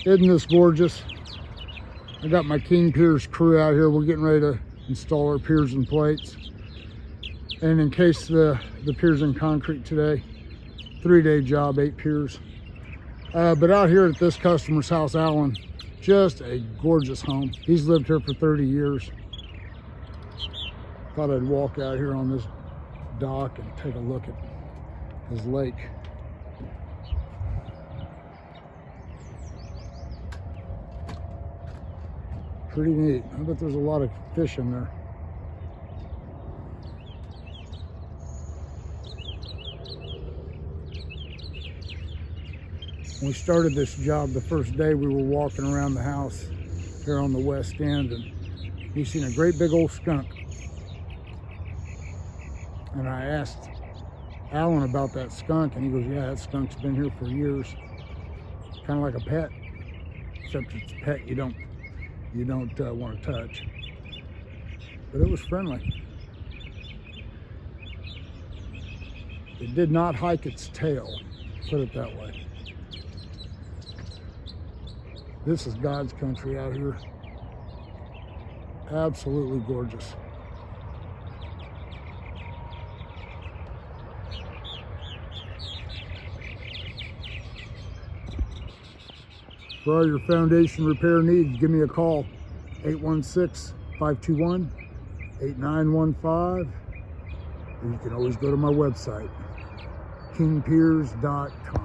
Isn't this gorgeous? I got my King Piers crew out here. We're getting ready to install our piers and plates. And in case the piers in concrete today, 3-day job, 8 piers. But out here at this customer's house, Alan, just a gorgeous home. He's lived here for 30 years. Thought I'd walk out here on this dock and take a look at his lake. Pretty neat. I bet there's a lot of fish in there. When we started this job, the first day we were walking around the house here on the west end, and we seen a great big old skunk. And I asked Alan about that skunk, and he goes, yeah, that skunk's been here for years. Kind of like a pet, except it's a pet you don't want to touch. But it was friendly. It did not hike its tail, put it that way. This is God's country out here. Absolutely gorgeous. For all your foundation repair needs, give me a call, 816-521-8915. Or you can always go to my website, kingpiers.com.